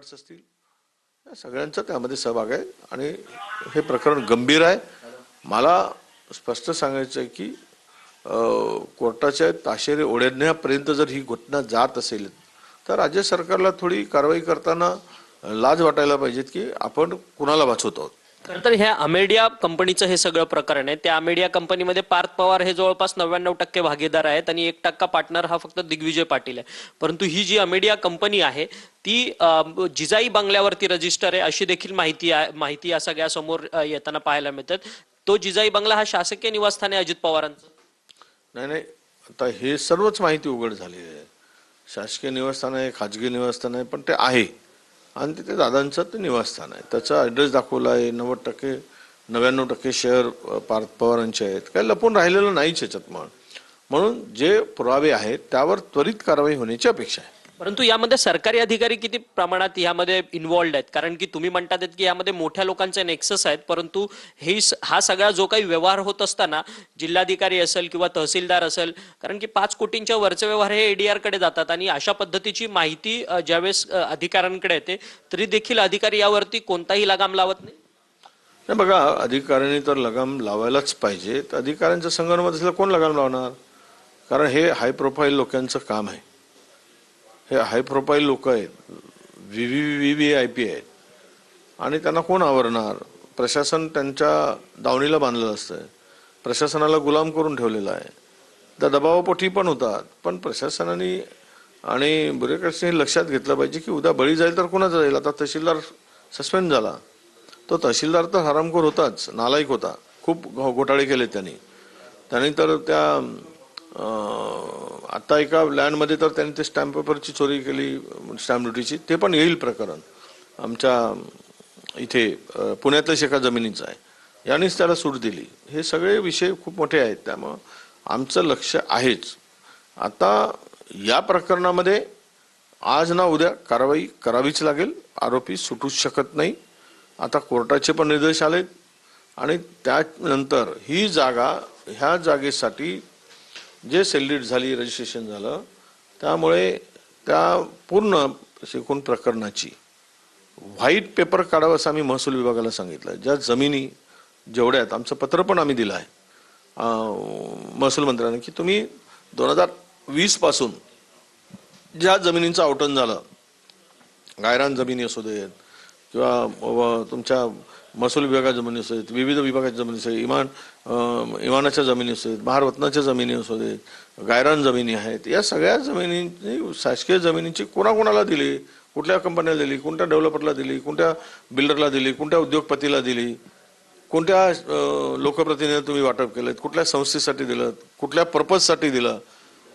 Guards असतील, या सगळ्यांचा त्यामध्ये सहभाग आहे आणि हे प्रकरण गंभीर आहे. मला स्पष्ट सांगायचं आहे की कोर्टाच्या ताशेरे ओढण्यापर्यंत जर ही घटना जात असेल तर राज्य सरकारला थोडी कारवाई करताना लाज वाटायला पाहिजेत की आपण कुणाला वाचवत आहोत. खरं तर ह्या अमेडिया कंपनीचं हे सगळं प्रकरण आहे. त्या अमेडिया कंपनीमध्ये पार्थ पवार हे जवळपास 99% भागीदार आहेत आणि 1% पार्टनर हा फक्त दिग्विजय पाटील आहे. परंतु ही जी अमेडिया कंपनी आहे ती जिजाई बंगल्यावरती रजिस्टर आहे अशी देखील माहिती या सगळ्या समोर येताना पाहायला मिळतात. तो जिजाई बंगला हा शासकीय निवासस्थान आहे अजित पवारांचं? नाही, आता हे सर्वच माहिती उघड झालेली आहे. शासकीय निवासस्थान आहे, खाजगी निवासस्थान आहे, पण ते आहे आणि तिथे दादांचं ते निवासस्थान आहे. त्याचा ॲड्रेस दाखवला आहे. 99% शेअर पार्थ पवारांचे आहेत. काही लपून राहिलेलं नाहीच याच्यात. म्हणून जे पुरावे आहेत त्यावर त्वरित कारवाई होण्याची अपेक्षा आहे. परंतु यामध्ये सरकारी अधिकारी किती प्रमाणात यामध्ये इन्व्हॉल्ड आहेत? कारण की तुम्ही म्हणतात की यामध्ये मोठ्या लोकांचे नेक्सस आहेत, परंतु हा सगळा जो काही व्यवहार होत असताना जिल्हाधिकारी असेल किंवा तहसीलदार असेल, कारण की 5 कोटींच्या वरचे व्यवहार हे एडीआर कडे जातात आणि अशा पद्धतीची माहिती ज्यावेळेस अधिकाऱ्यांकडे येते तरी देखील अधिकारी यावरती कोणताही लगाम लावत नाही. नाही बघा, अधिकाऱ्यांनी तर लगाम लावायलाच पाहिजे. अधिकाऱ्यांच्या संगणमत असलं कोण लगाम लावणार? कारण हे हाय प्रोफाईल लोकांचं काम आहे. हे हाय प्रोफाईल लोक आहेत, VVIP आहेत आणि त्यांना कोण आवरणार? प्रशासन त्यांच्या दावणीला बांधलेलं असतं. प्रशासनाला गुलाम करून ठेवलेला आहे. त्या दबावापोटी पण होतात. पण प्रशासनाने आणि ब्युरोक्रॅसीने लक्षात घेतलं पाहिजे की उद्या बळी जाईल तर कोणाचा जाईल. आता तहसीलदार सस्पेंड झाला. तो तहसीलदार तर हरामखोर होताच, नालायक होता. खूप घोटाळे केले त्यांनी तर त्या आता एका लँडमध्ये तर त्यांनी ते स्टॅम्प पेपरची चोरी केली, स्टॅम्प ड्युटीची. ते पण येईल प्रकरण आमच्या इथे पुण्यातल्याच एका जमिनीचं आहे. यांनीच त्याला सूट दिली. हे सगळे विषय खूप मोठे आहेत. त्यामुळं आमचं लक्ष आहेच. आता या प्रकरणामध्ये आज ना उद्या कारवाई करावीच लागेल. आरोपी सुटूच शकत नाही. आता कोर्टाचे पण निर्देश आलेत आणि त्यानंतर ही जागा, ह्या जागेसाठी जे सेलडीड झाली, रजिस्ट्रेशन झालं, त्यामुळे त्या पूर्ण एकूण प्रकरणाची व्हाईट पेपर काढावं असं आम्ही महसूल विभागाला सांगितलं. ज्या जमिनी जेवढ्या आहेत, आमचं पत्र पण आम्ही दिलं आहे महसूल मंत्र्यांना की तुम्ही 2020 पासून ज्या जमिनींचं आवटन झालं, गायरान जमिनी असू देत किंवा तुमच्या महसूल विभागाच्या जमिनी असू देत, विविध विभागाच्या जमिनी असू देत, इमानाच्या जमिनी असू देत, महारत्नाच्या जमिनी असू देत, गायरान जमिनी आहेत, या सगळ्या जमिनींची, शासकीय जमिनींची कोणाकोणाला दिली, कुठल्या कंपन्याला दिली, कोणत्या डेव्हलपरला दिली, कोणत्या बिल्डरला दिली, कोणत्या उद्योगपतीला दिली, कोणत्या लोकप्रतिनिधींना तुम्ही वाटप केलं, कुठल्या संस्थेसाठी दिलं, कुठल्या पर्पजसाठी दिलं,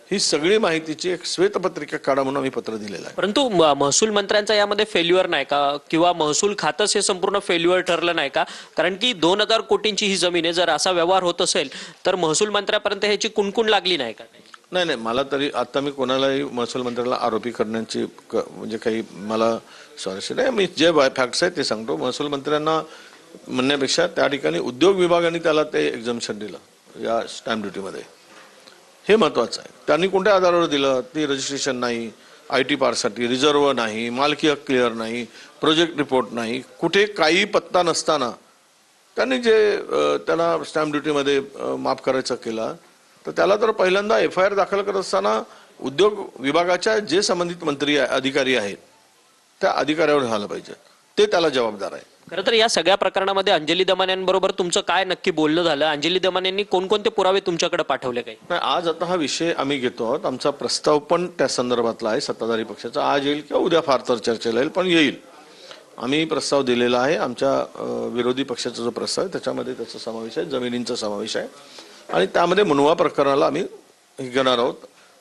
ही सगळी माहितीची एक श्वेतपत्रिका काढा म्हणून आम्ही पत्र दिलेलं आहे. परंतु महसूल मंत्र्यांचा यामध्ये फेल्युअर नाही का, किंवा महसूल खातंच हे संपूर्ण फेल्युअर ठरलं नाही का? कारण की 2000 कोटींची ही जमीन आहे. जर असा व्यवहार होत असेल तर महसूल मंत्र्यापर्यंत ह्याची कुणकुण लागली नाही का? नाही, मला तरी आता मी कोणालाही महसूल मंत्र्याला आरोपी करण्याची म्हणजे काही मला स्वारस्य नाही. मी जे फॅक्ट्स आहेत ते सांगतो. महसूल मंत्र्यांना म्हणण्यापेक्षा त्या ठिकाणी उद्योग विभागाने त्याला ते एक्झम्पशन दिलं या स्टॅम्प ड्युटीमध्ये. हे महत्वाचं आहे. त्यांनी कोणत्या आधारावर दिलं? ती रजिस्ट्रेशन नाही, IT पार्कसाठी रिझर्व नाही, मालकी हक्क क्लिअर नाही, प्रोजेक्ट रिपोर्ट नाही, कुठे काही पत्ता नसताना त्यांनी जे त्याला स्टॅम्प ड्युटीमध्ये माफ करायचं केलं, तर त्याला तर पहिल्यांदा FIR दाखल करत असताना उद्योग विभागाच्या जे संबंधित मंत्री अधिकारी आहेत त्या अधिकाऱ्यावर झालं पाहिजे. ते त्याला जबाबदार आहे. खरं तर या सगळ्या प्रकरणामध्ये अंजली दमानियांबरोबर तुमचं काय नक्की बोलणं झालं? अंजली दमानियांनी कोणकोणते पुरावे तुमच्याकडे पाठवले? काही नाही, आज आता हा विषय आम्ही घेतो आहोत. आमचा प्रस्ताव पण त्या संदर्भातला आहे सत्ताधारी पक्षाचा. आज येईल किंवा उद्या फार तर चर्चेला येईल, पण येईल. आम्ही प्रस्ताव दिलेला आहे. आमच्या विरोधी पक्षाचा जो प्रस्ताव आहे त्याच्यामध्ये त्याचा समावेश आहे, जमिनींचा समावेश आहे आणि त्यामध्ये मुनवा प्रकरणाला आम्ही घेणार आहोत.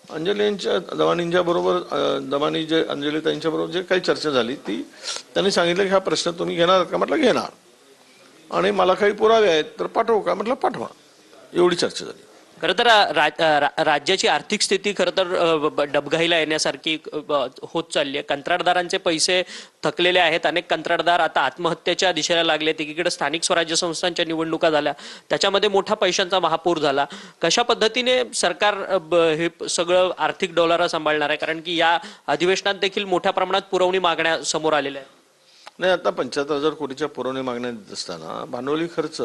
दमानींच्या बरोबर अंजलीताईंच्या बरोबर जे काही चर्चा झाली ती त्यांनी सांगितलं की हा प्रश्न तुम्ही घेणार का? म्हटलं घेणार. आणि मला काही पुरावे आहेत तर पाठवू का? म्हटलं पाठवा. एवढी चर्चा झाली. खरं तर राज्याची आर्थिक स्थिती खरं तर डबघाईला येण्यासारखी होत चालली आहे. कंत्राटदारांचे पैसे थकलेले आहेत. अनेक कंत्राटदार आता आत्महत्येच्या दिशेला लागले. एकीकडे स्थानिक स्वराज्य संस्थांच्या निवडणुका झाल्या, त्याच्यामध्ये मोठा पैशांचा महापूर झाला. कशा पद्धतीने सरकार हे सगळं आर्थिक डोलारा सांभाळणार आहे? कारण की या अधिवेशनात देखील मोठ्या प्रमाणात पुरवणी मागण्या समोर आलेल्या आहेत. नाही, आता 75,000 कोटीच्या पुरवणी मागण्या देत असताना भांडवली खर्च